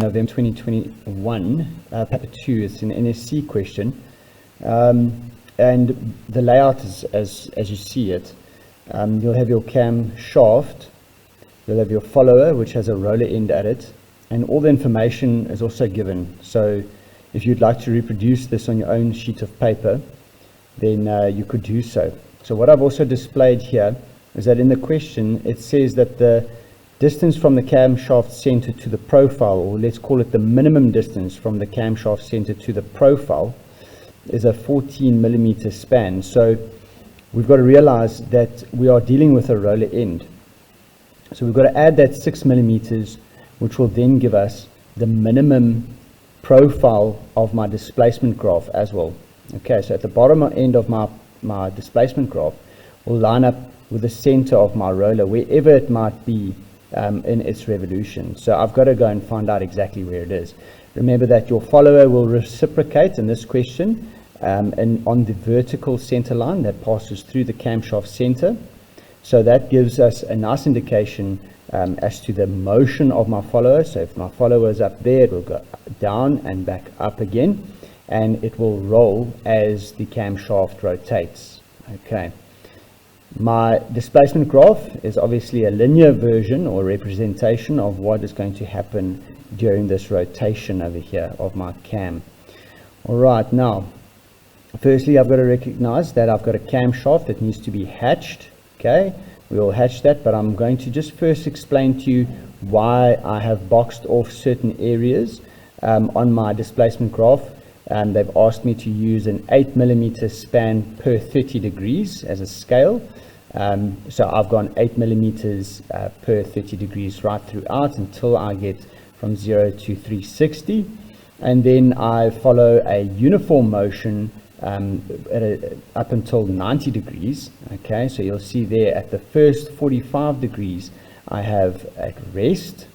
November 2021, paper 2. It's an NSC question, and the layout is as you see it. You'll have your cam shaft, you'll have your follower which has a roller end at it, and all the information is also given. So if you'd like to reproduce this on your own sheet of paper, then you could do so. So what I've also displayed here is that in the question it says that the distance from the camshaft center to the profile, or let's call it the minimum distance from the camshaft center to the profile, is a 14 millimeter span. So we've got to realize that we are dealing with a roller end. So we've got to add that 6 millimeters, which will then give us the minimum profile of my displacement graph as well. Okay, so at the bottom end of my displacement graph will line up with the center of my roller, wherever it might be in its revolution. So I've got to go and find out exactly where it is. Remember that your follower will reciprocate in this question and on the vertical center line that passes through the camshaft center. So that gives us a nice indication as to the motion of my follower. So if my follower is up there, it will go down and back up again, and it will roll as the camshaft rotates. Okay. My displacement graph is obviously a linear version or representation of what is going to happen during this rotation over here of my cam. Alright, now firstly I've got to recognize that I've got a camshaft that needs to be hatched. Okay, we will hatch that, but I'm going to just first explain to you why I have boxed off certain areas on my displacement graph. They've asked me to use an 8 millimeter span per 30 degrees as a scale. So I've gone 8 millimeters per 30 degrees right throughout until I get from 0 to 360. And then I follow a uniform motion up until 90 degrees. Okay, so you'll see there at the first 45 degrees I have at rest.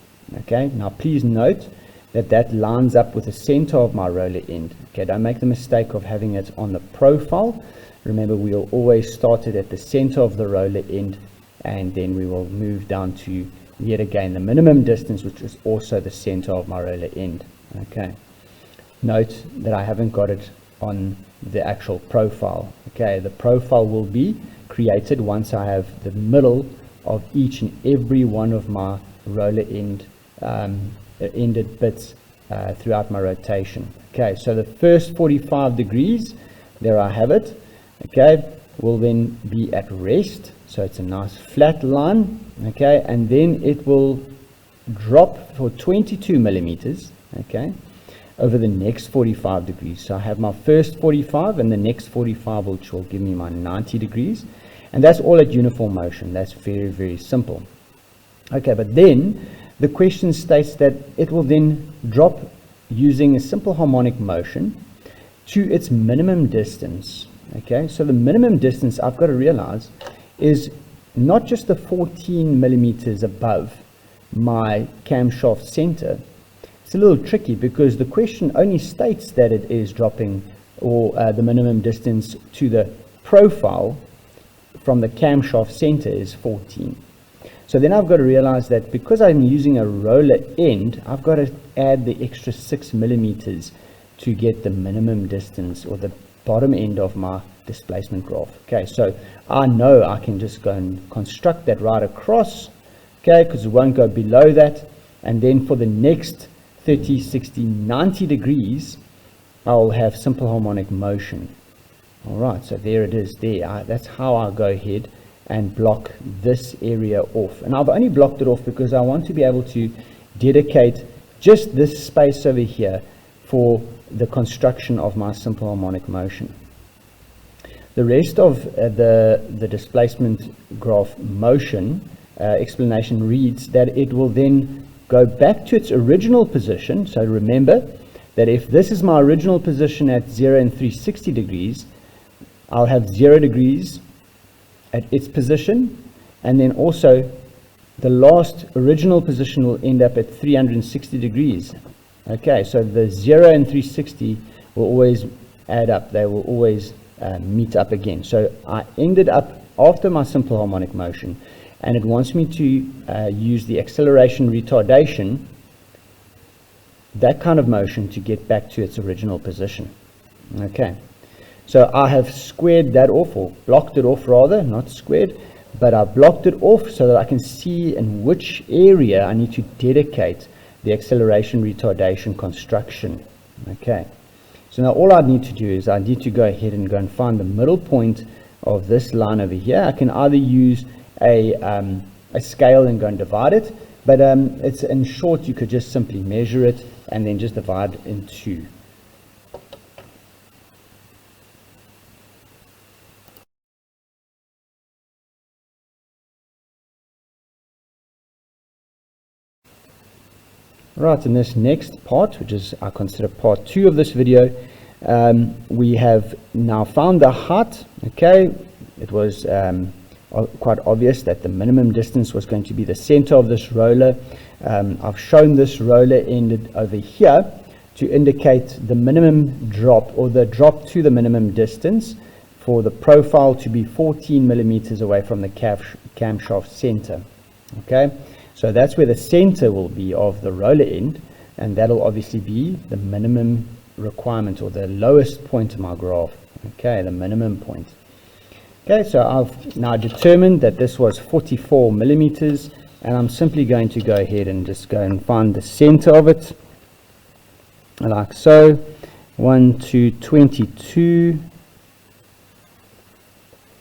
Okay, now please note that lines up with the center of my roller end. Okay, don't make the mistake of having it on the profile. Remember, we'll always start it at the center of the roller end, and then we will move down to yet again the minimum distance, which is also the center of my roller end. Okay, note that I haven't got it on the actual profile. Okay, the profile will be created once I have the middle of each and every one of my roller end ended bits throughout my rotation. Okay, so the first 45 degrees, there I have it. Okay, will then be at rest, so it's a nice flat line. Okay, and then it will drop for 22 millimeters. Okay, over the next 45 degrees. So I have my first 45 and the next 45, which will give me my 90 degrees, and that's all at uniform motion. That's very, very simple. Okay, but then the question states that it will then drop using a simple harmonic motion to its minimum distance. Okay, so the minimum distance, I've got to realize, is not just the 14 millimeters above my camshaft center. It's a little tricky because the question only states that it is dropping, or the minimum distance to the profile from the camshaft center is 14. So then I've got to realize that because I'm using a roller end, I've got to add the extra 6 millimeters to get the minimum distance, or the bottom end of my displacement graph. Okay, so I know I can just go and construct that right across, okay, because it won't go below that. And then for the next 30, 60, 90 degrees, I'll have simple harmonic motion. All right, so there it is there. That's how I go ahead and block this area off. And I've only blocked it off because I want to be able to dedicate just this space over here for the construction of my simple harmonic motion. The rest of the displacement graph motion explanation reads that it will then go back to its original position. So remember that if this is my original position at 0 and 360 degrees, I'll have 0 degrees at its position, and then also the last original position will end up at 360 degrees. Okay, so the 0 and 360 will always add up. They will always meet up again. So I ended up after my simple harmonic motion, and it wants me to use the acceleration retardation that kind of motion to get back to its original position. Okay, so I have squared that off, or blocked it off rather, not squared, but I blocked it off so that I can see in which area I need to dedicate the acceleration retardation construction. Okay, so now all I need to do is I need to go ahead and find the middle point of this line over here. I can either use a scale and go and divide it, but it's, in short, you could just simply measure it and then just divide in two. Right, in this next part, which is I consider part 2 of this video, we have now found the height. Okay, it was quite obvious that the minimum distance was going to be the center of this roller. I've shown this roller ended over here to indicate the minimum drop, or the drop to the minimum distance, for the profile to be 14 millimeters away from the camshaft center. Okay, so that's where the center will be of the roller end, and that'll obviously be the minimum requirement, or the lowest point of my graph. Okay, the minimum point. Okay, so I've now determined that this was 44 millimeters, and I'm simply going to go ahead and just go and find the center of it, like so. 1 to 22.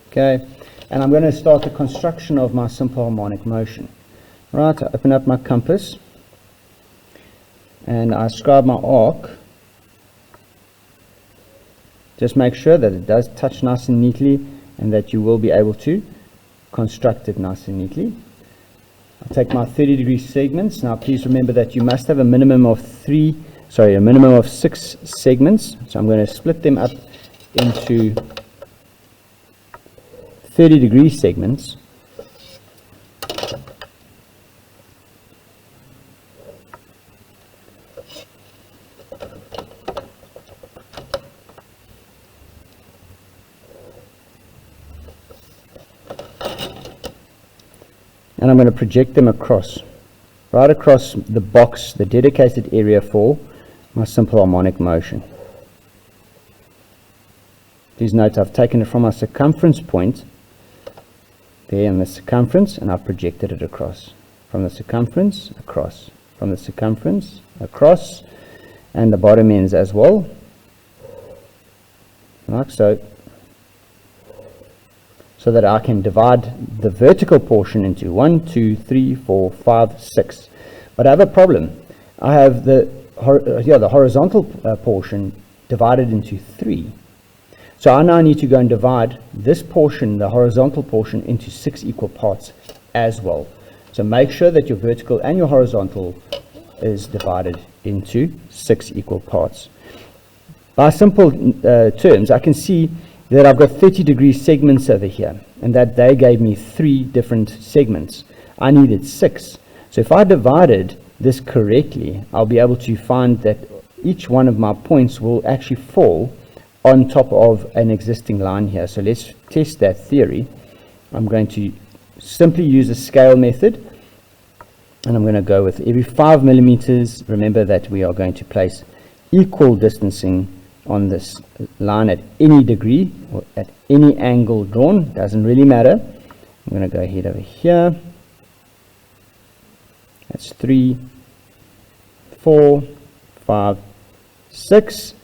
Okay, and I'm going to start the construction of my simple harmonic motion. Right, I open up my compass and I scribe my arc. Just make sure that it does touch nice and neatly, and that you will be able to construct it nice and neatly. I'll take my 30-degree segments. Now please remember that you must have a minimum of 6 segments. So I'm going to split them up into 30-degree segments. And I'm going to project them across, right across the box, the dedicated area for my simple harmonic motion. Please note I've taken it from my circumference point there in the circumference, and I've projected it across. From the circumference, across. From the circumference, across. And the bottom ends as well. Like so. So that I can divide the vertical portion into 1, 2, 3, 4, 5, 6. But I have a problem. I have the horizontal portion divided into 3. So I now need to go and divide this portion, the horizontal portion, into 6 equal parts as well. So make sure that your vertical and your horizontal is divided into 6 equal parts. By simple terms, I can see that I've got 30-degree segments over here, and that they gave me 3 different segments. I needed 6. So if I divided this correctly, I'll be able to find that each one of my points will actually fall on top of an existing line here. So let's test that theory. I'm going to simply use a scale method, and I'm going to go with every 5 millimeters. Remember that we are going to place equal distancing on this line at any degree or at any angle drawn. Doesn't really matter. I'm going to go ahead over here. That's 3, 4, 5, 6,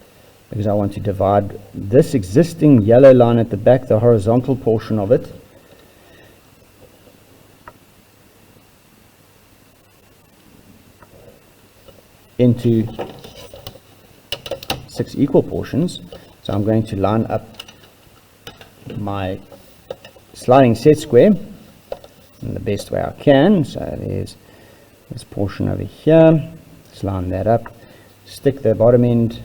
because I want to divide this existing yellow line at the back, the horizontal portion of it, into 6 equal portions. So I'm going to line up my sliding set square in the best way I can. So there's this portion over here. Let's line that up, stick the bottom end,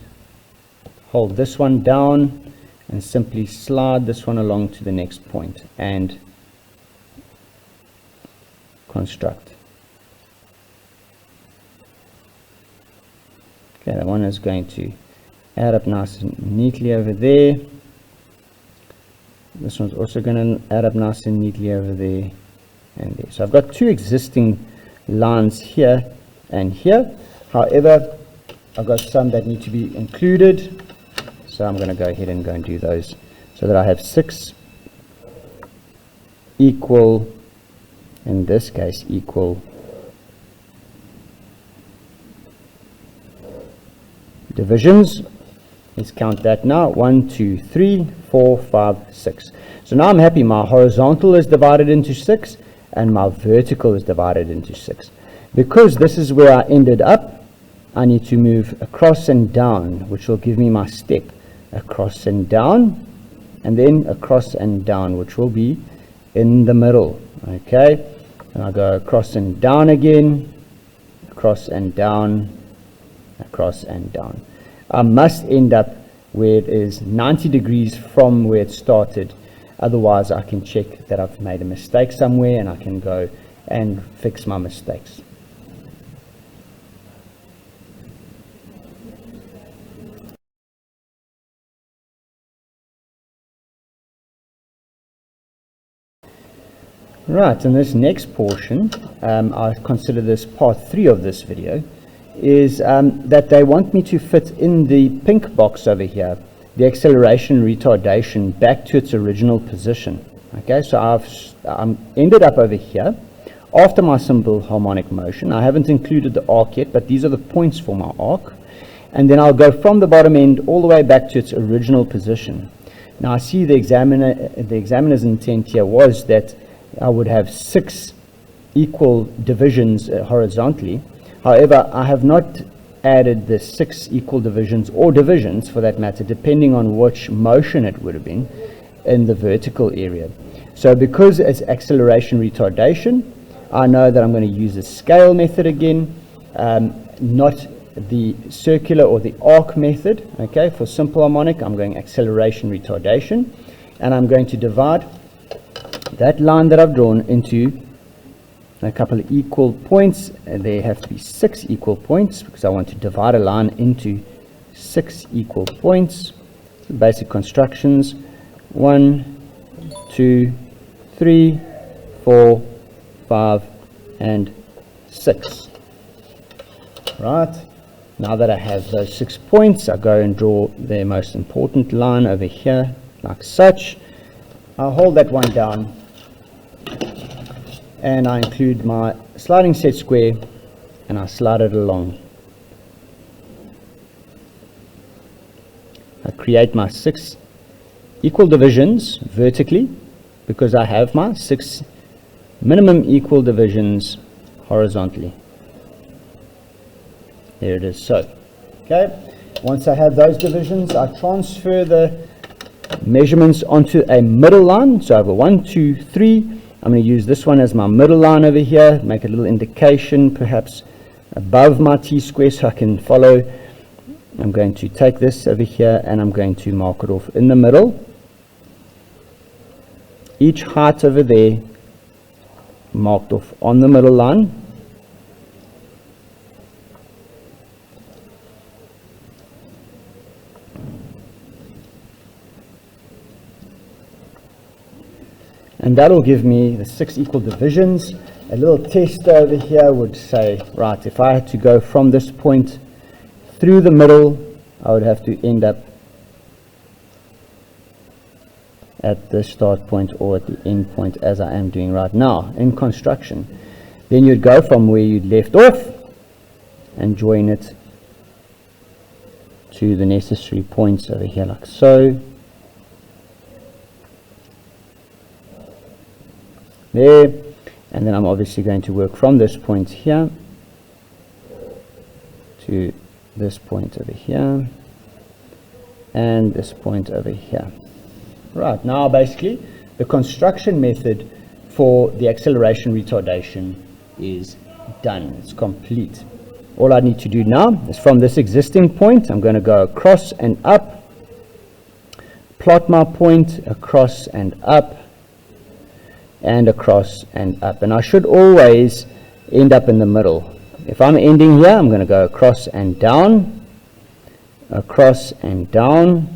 hold this one down, and simply slide this one along to the next point and construct. Okay, that one is going to add up nice and neatly over there. This one's also going to add up nice and neatly over there and there. So I've got 2 existing lines here and here. However, I've got some that need to be included, so I'm going to go ahead and go and do those, so that I have 6 equal, in this case equal, divisions. Let's count that now. 1, 2, 3, 4, 5, 6. So now I'm happy. My horizontal is divided into 6 and my vertical is divided into 6. Because this is where I ended up, I need to move across and down, which will give me my step. Across and down, and then across and down, which will be in the middle. Okay, and I go across and down again, across and down, across and down. I must end up where it is 90 degrees from where it started. Otherwise, I can check that I've made a mistake somewhere and I can go and fix my mistakes. Right, in this next portion, I consider this part 3 of this video, is that they want me to fit in the pink box over here, the acceleration retardation, back to its original position. Okay, so I'm ended up over here after my simple harmonic motion. I haven't included the arc yet, but these are the points for my arc. And then I'll go from the bottom end all the way back to its original position. Now I see the examiner's intent here was that I would have 6 equal divisions horizontally. However, I have not added the 6 equal divisions, or divisions for that matter, depending on which motion it would have been in the vertical area. So because it's acceleration retardation, I know that I'm going to use the scale method again, not the circular or the arc method. Okay, for simple harmonic, I'm going acceleration retardation, and I'm going to divide that line that I've drawn into a couple of equal points, and there have to be 6 equal points because I want to divide a line into 6 equal points. So basic constructions: 1, 2, 3, 4, 5, and 6. Right, now that I have those 6 points, I go and draw the most important line over here, like such. I'll hold that one down, and I include my sliding set square, and I slide it along. I create my 6 equal divisions vertically because I have my 6 minimum equal divisions horizontally. There it is. So, okay, once I have those divisions, I transfer the measurements onto a middle line. So I have a 1, 2, 3. I'm going to use this one as my middle line over here, make a little indication perhaps above my t-square so I can follow. I'm going to take this over here and I'm going to mark it off in the middle. Each height over there marked off on the middle line. And that will give me the 6 equal divisions. A little test over here would say, right, if I had to go from this point through the middle, I would have to end up at the start point or at the end point, as I am doing right now in construction. Then you'd go from where you'd left off and join it to the necessary points over here, like so. There, and then I'm obviously going to work from this point here to this point over here and this point over here. Right, now basically the construction method for the acceleration retardation is done. It's complete. All I need to do now is from this existing point, I'm going to go across and up, plot my point across and up, and across and up, and I should always end up in the middle. If I'm ending here, I'm going to go across and down, across and down,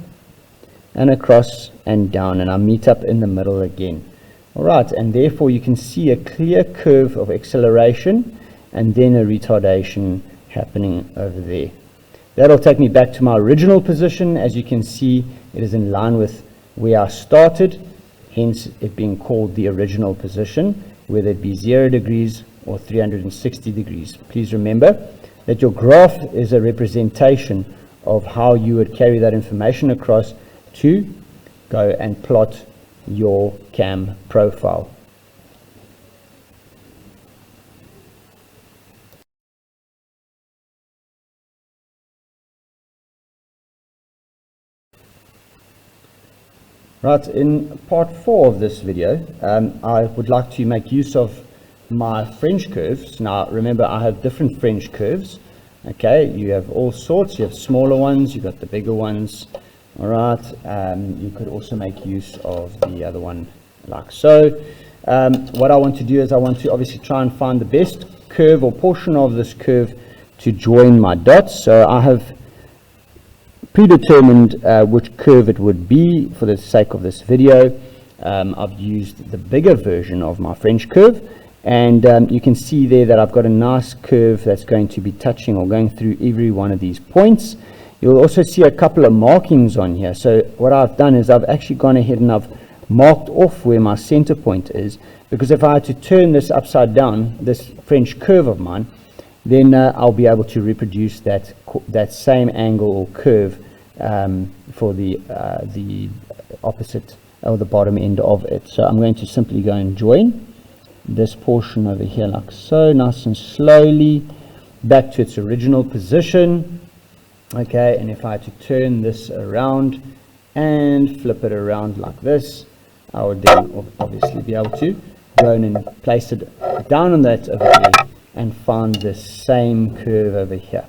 and across and down, and I meet up in the middle again. Alright, and therefore you can see a clear curve of acceleration and then a retardation happening over there. That'll take me back to my original position. As you can see, it is in line with where I started, hence it being called the original position, whether it be 0 degrees or 360 degrees. Please remember that your graph is a representation of how you would carry that information across to go and plot your CAM profile. Right, in part 4 of this video, I would like to make use of my French curves. Now remember, I have different French curves. Okay, you have all sorts. You have smaller ones, you've got the bigger ones. All right, you could also make use of the other one like so. What I want to do is I want to obviously try and find the best curve or portion of this curve to join my dots. So I have predetermined which curve it would be for the sake of this video. I've used the bigger version of my French curve, and you can see there that I've got a nice curve that's going to be touching or going through every one of these points. You'll also see a couple of markings on here. So what I've done is I've actually gone ahead and I've marked off where my center point is, because if I had to turn this upside down, this French curve of mine, then I'll be able to reproduce that same angle or curve for the opposite or the bottom end of it. So I'm going to simply go and join this portion over here like so, nice and slowly back to its original position. Okay, and if I had to turn this around and flip it around like this, I would then obviously be able to go in and place it down on that over there and find the same curve over here.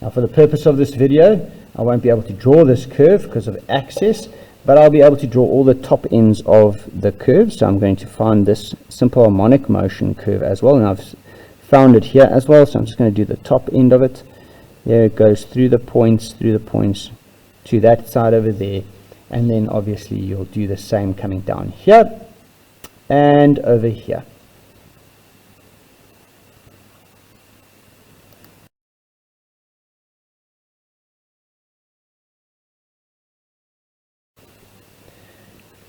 Now for the purpose of this video, I won't be able to draw this curve because of access, but I'll be able to draw all the top ends of the curve. So I'm going to find this simple harmonic motion curve as well, and I've found it here as well. So I'm just going to do the top end of it. There it goes through the points to that side over there, and then obviously you'll do the same coming down here and over here.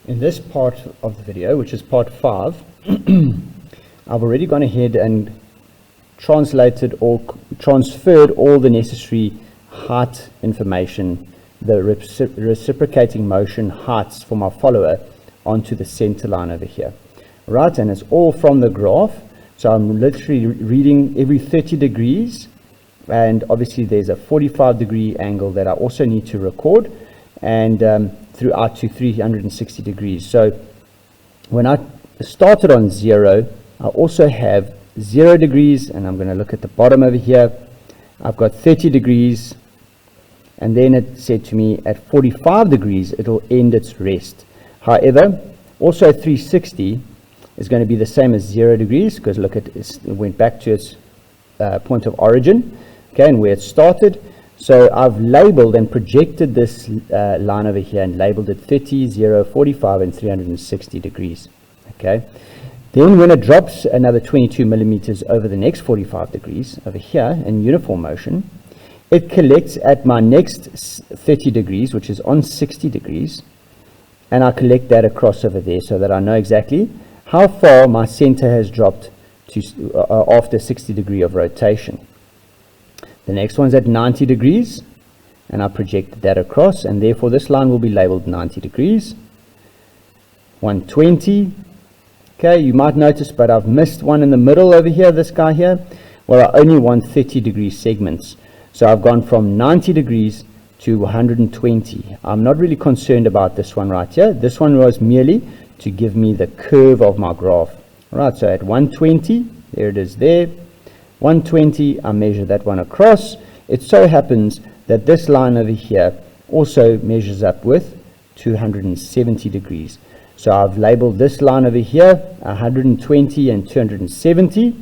In this part of the video, which is part 5, I've already gone ahead and translated or transferred all the necessary height information, the reciprocating motion heights for my follower onto the center line over here. Right, and it's all from the graph. So I'm literally reading every 30 degrees, and obviously there's a 45-degree angle that I also need to record, and throughout to 360 degrees. So when I started on 0, I also have 0 degrees, and I'm going to look at the bottom over here. I've got 30 degrees, and then it said to me at 45 degrees it'll end its rest. However, also 360 is going to be the same as 0 degrees, because look at it went back to its point of origin, okay, and where it started. So I've labeled and projected this line over here and labeled it 30, 0, 45, and 360 degrees. Okay. Then when it drops another 22 millimeters over the next 45 degrees over here in uniform motion, it collects at my next 30 degrees, which is on 60 degrees, and I collect that across over there so that I know exactly how far my center has dropped to after 60 degree of rotation. The next one's at 90 degrees, and I project that across, and therefore this line will be labeled 90 degrees. 120. Okay, you might notice, but I've missed one in the middle over here, this guy here. Well, I only want 30-degree segments. So I've gone from 90 degrees to 120. I'm not really concerned about this one right here. This one was merely to give me the curve of my graph. All right, so at 120, there it is there. 120, I measure that one across. It so happens that this line over here also measures up with 270 degrees. So I've labeled this line over here 120 and 270.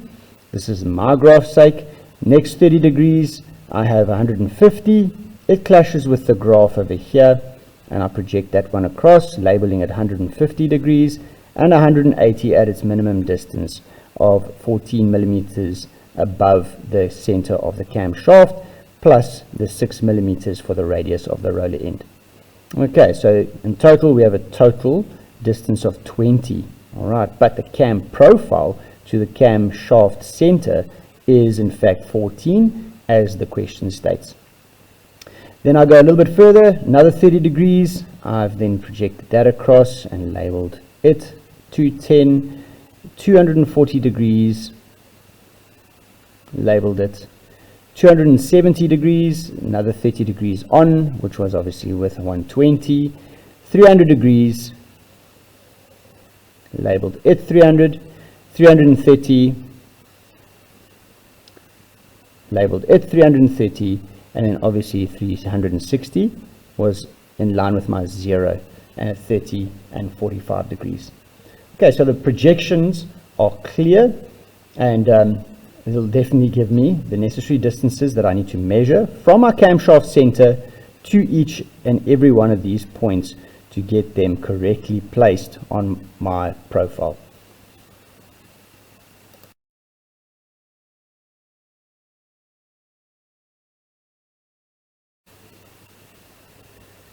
This is my graph's sake. Next 30 degrees, I have 150. It clashes with the graph over here, and I project that one across, labeling it 150 degrees, and 180 at its minimum distance of 14 millimeters above the center of the cam shaft. plus the 6 millimeters for the radius of the roller end. Okay, so in total we have a total distance of 20. Alright, but the cam profile to the cam shaft center is in fact 14, as the question states. Then I go a little bit further, another 30 degrees. I've then projected that across and labeled it 210, 240 degrees, labeled it 270 degrees, another 30 degrees on, which was obviously with 120, 300 degrees, labeled it 300, 330, labeled it 330, and then obviously 360 was in line with my 0, and at 30 and 45 degrees. Okay, so the projections are clear, and it'll definitely give me the necessary distances that I need to measure from my camshaft center to each and every one of these points to get them correctly placed on my profile.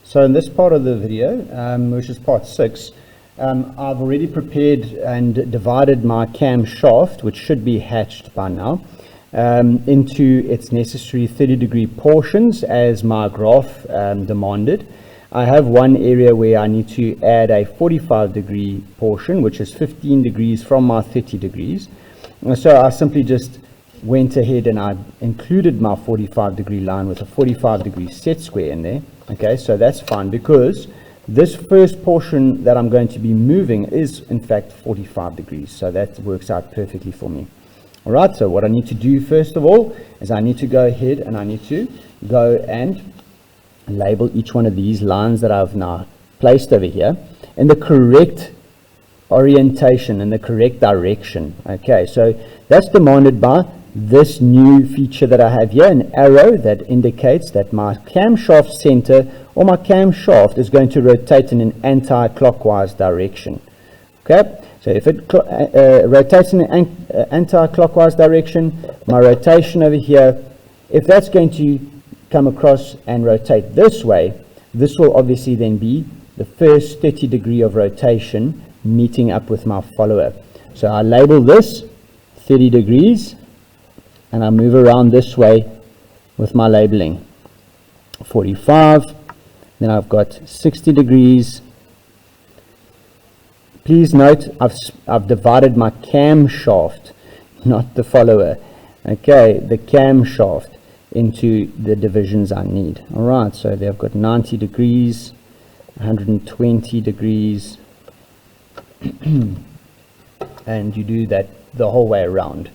So in this part of the video, which is part 6, I've already prepared and divided my cam shaft, which should be hatched by now, into its necessary 30-degree portions as my graph demanded. I have one area where I need to add a 45-degree portion, which is 15 degrees from my 30 degrees. So I simply just went ahead and I included my 45-degree line with a 45-degree set square in there. Okay, so that's fine, because this first portion that I'm going to be moving is in fact 45 degrees, so that works out perfectly for me. Alright, so what I need to do first of all is I need to go ahead and I need to go and label each one of these lines that I've now placed over here in the correct orientation, in the correct direction. Okay, so that's demanded by this new feature that I have here, an arrow that indicates that my camshaft center or my camshaft is going to rotate in an anti-clockwise direction. Okay, so if it rotates in an anti-clockwise direction, my rotation over here, if that's going to come across and rotate this way, this will obviously then be the first 30 degree of rotation meeting up with my follower. So I label this 30 degrees and I move around this way with my labeling 45. Then I've got 60 degrees. Please note I've divided my cam shaft, not the follower. Okay, the cam shaft into the divisions I need. Alright, so they've got 90 degrees, 120 degrees, and you do that the whole way around.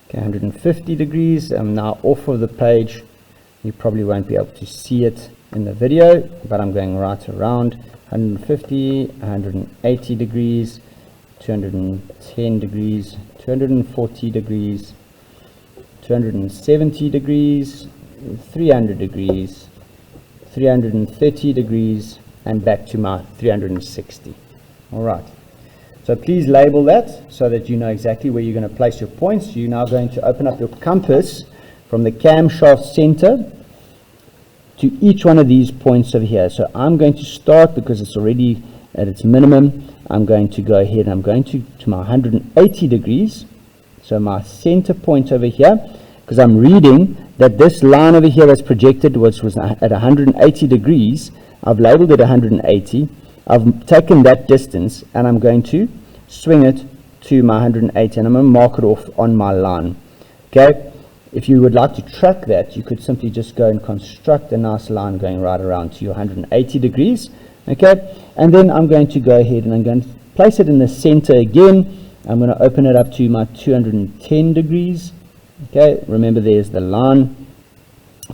Okay, 150 degrees. I'm now off of the page. You probably won't be able to see it in the video, but I'm going right around. 150, 180 degrees, 210 degrees, 240 degrees, 270 degrees, 300 degrees, 330 degrees, and back to my 360. All right. So please label that so that you know exactly where you're going to place your points. You're now going to open up your compass from the camshaft center to each one of these points over here. So I'm going to start, because it's already at its minimum, I'm going to go ahead and I'm going to my 180 degrees. So my center point over here, because I'm reading that this line over here that's projected was at 180 degrees. I've labeled it 180. I've taken that distance and I'm going to swing it to my 180 and I'm going to mark it off on my line. Okay, if you would like to track that, you could simply just go and construct a nice line going right around to your 180 degrees. Okay, and then I'm going to go ahead and I'm going to place it in the center again. I'm going to open it up to my 210 degrees. Okay, remember there's the line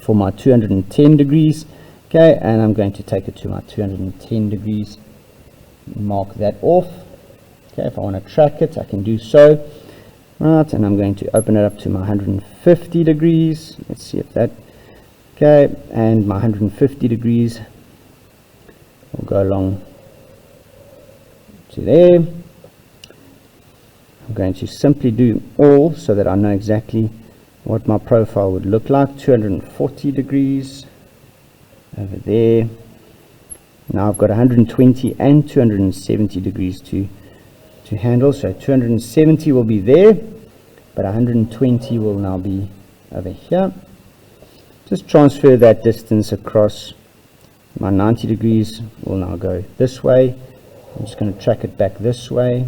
for my 210 degrees. Okay, and I'm going to take it to my 210 degrees, mark that off. Okay, if I want to track it, I can do so. Right, and I'm going to open it up to my 150 degrees. Let's see if that, okay, and my 150 degrees will go along to there. I'm going to simply do all so that I know exactly what my profile would look like. 240 degrees over there. Now I've got 120 and 270 degrees to handle. So 270 will be there, but 120 will now be over here. Just transfer that distance across. My 90 degrees will now go this way. I'm just going to track it back this way.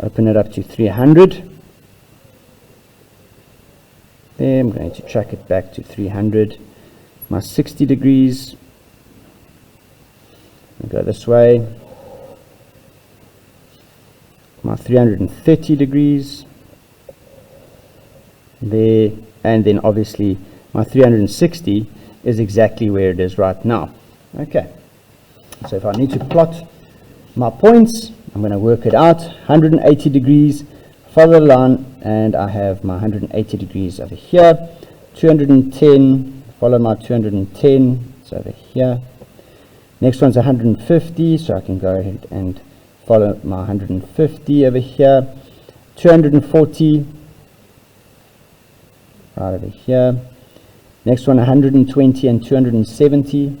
Open it up to 300. There, I'm going to track it back to 300. My 60 degrees, I'll go this way. My 330 degrees, there, and then obviously my 360 is exactly where it is right now. Okay, so if I need to plot my points, I'm going to work it out. 180 degrees, follow the line, and I have my 180 degrees over here. 210, follow my 210, it's over here. Next one's 150, so I can go ahead and follow my 150 over here. 240, right over here. Next one, 120 and 270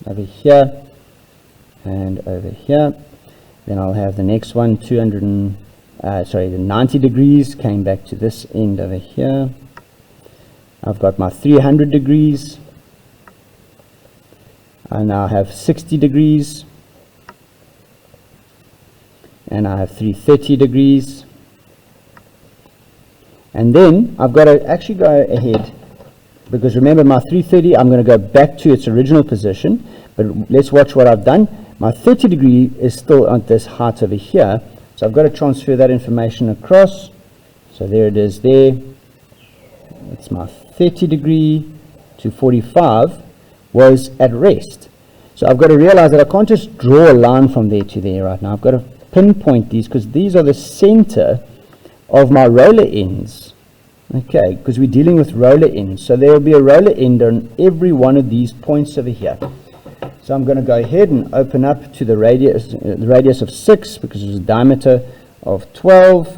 over here and over here. Then I'll have the next one, the 90 degrees came back to this end over here. I've got my 300 degrees. I now have 60 degrees. And I have 330 degrees. And then I've got to actually go ahead, because remember my 330, I'm going to go back to its original position, but let's watch what I've done. My 30 degree is still at this height over here, so I've got to transfer that information across. So there it is there. It's my 30 degree to 45 was at rest. So I've got to realize that I can't just draw a line from there to there right now. I've got to pinpoint these, because these are the center of my roller ends. Okay, because we're dealing with roller ends. So there will be a roller end on every one of these points over here. So I'm going to go ahead and open up to the radius of 6, because there's a diameter of 12.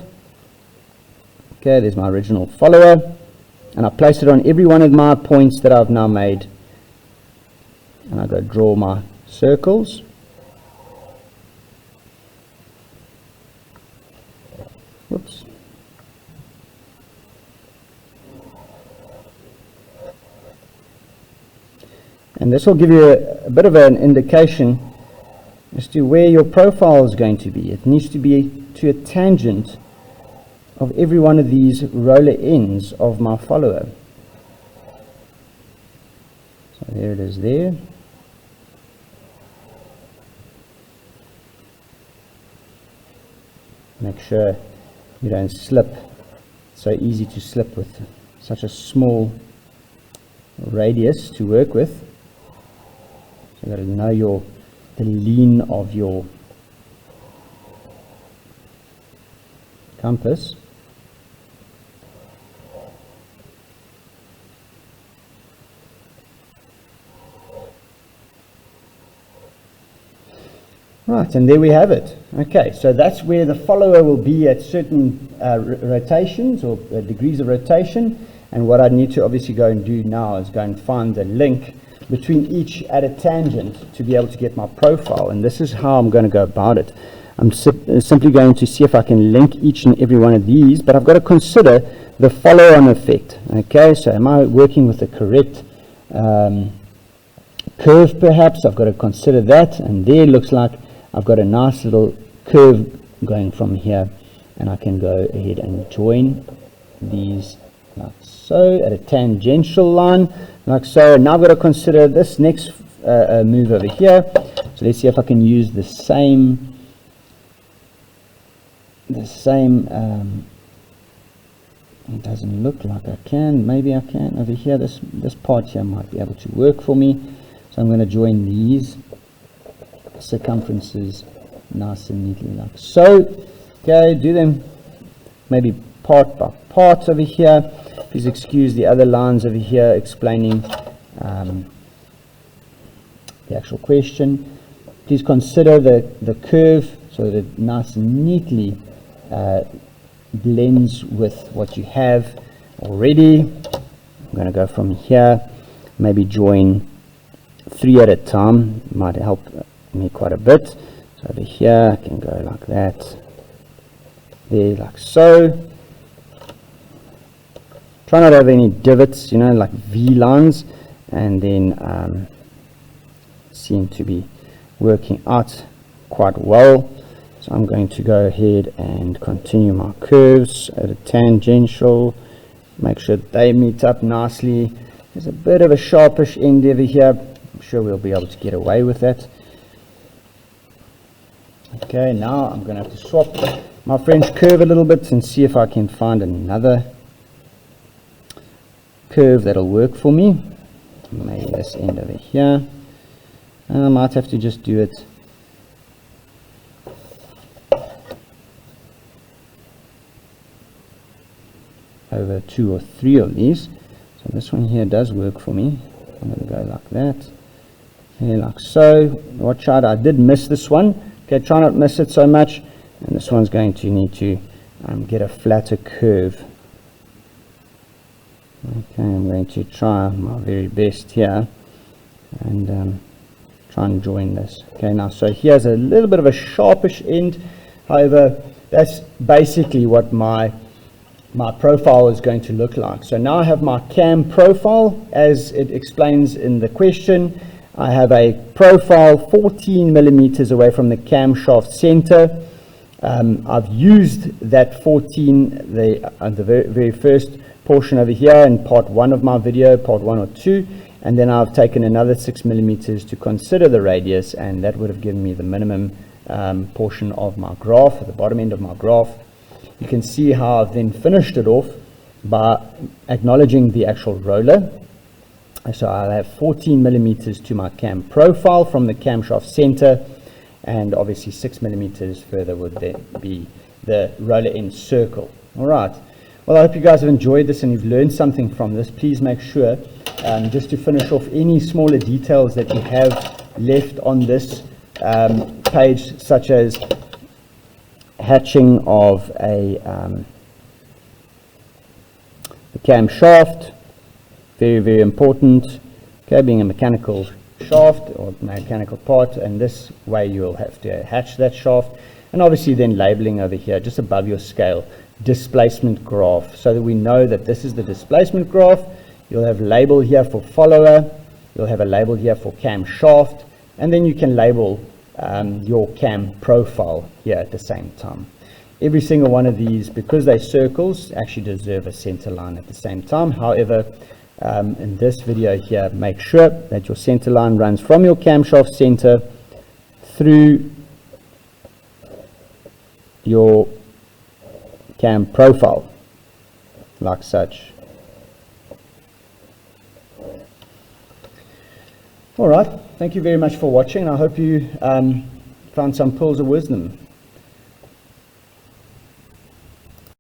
Okay, there's my original follower. And I place it on every one of my points that I've now made. And I go draw my circles. Whoops. And this will give you a bit of an indication as to where your profile is going to be. It needs to be to a tangent of every one of these roller ends of my follower. So there it is there. Make sure you don't slip. It's so easy to slip with such a small radius to work with. So you've got to know the lean of your compass. Right, and there we have it. Okay, so that's where the follower will be at certain rotations or degrees of rotation. And what I need to obviously go and do now is go and find the link between each at a tangent to be able to get my profile. And this is how I'm going to go about it. I'm simply going to see if I can link each and every one of these, but I've got to consider the follow-on effect. Okay, so am I working with the correct curve perhaps? I've got to consider that, and there it looks like I've got a nice little curve going from here, and I can go ahead and join these like so at a tangential line like so. And now I've got to consider this next move over here. So let's see if I can use the same it doesn't look like I can. Maybe I can over here. This part here might be able to work for me. So I'm going to join these circumferences nice and neatly like so. Okay, do them maybe part by part over here. Please excuse the other lines over here explaining the actual question. Please consider the curve so that it nice and neatly blends with what you have. already. I'm going to go from here, maybe join 3 at a time, might help me quite a bit. So over here I can go like that, there, like so. Try not to have any divots, you know, like V lines, and then seem to be working out quite well. So I'm going to go ahead and continue my curves at a tangential, make sure that they meet up nicely. There's a bit of a sharpish end over here. I'm sure we'll be able to get away with that. Okay, now I'm going to have to swap my French curve a little bit and see if I can find another curve that'll work for me. Maybe this end over here. And I might have to just do it over 2 or 3 of these. So this one here does work for me. I'm going to go like that, here like so. Watch out, I did miss this one. Okay, try not to miss it so much. And this one's going to need to get a flatter curve. Okay, I'm going to try my very best here and try and join this. Okay, now so here's a little bit of a sharpish end. However, that's basically what my profile is going to look like. So now I have my CAM profile as it explains in the question. I have a profile 14 millimeters away from the cam shaft center. I've used that 14, the very first portion over here in part 1 of my video, part 1 or 2, and then I've taken another 6 millimeters to consider the radius, and that would have given me the minimum portion of my graph, at the bottom end of my graph. You can see how I've then finished it off by acknowledging the actual roller. So I'll have 14 millimeters to my cam profile from the camshaft center, and obviously 6 millimeters further would then be the roller end circle. All right. Well, I hope you guys have enjoyed this and you've learned something from this. Please make sure, just to finish off, any smaller details that you have left on this page, such as hatching of the cam shaft, very important. Okay, being a mechanical shaft or mechanical part, and this way you'll have to hatch that shaft. And obviously then labeling over here just above your scale, displacement graph, so that we know that this is the displacement graph. You'll have a label here for follower, you'll have a label here for cam shaft, and then you can label your cam profile here at the same time. Every single one of these, because they're circles, actually deserve a center line at the same time. However, in this video here, make sure that your center line runs from your camshaft center through your cam profile, like such. All right, thank you very much for watching. I hope you found some pearls of wisdom.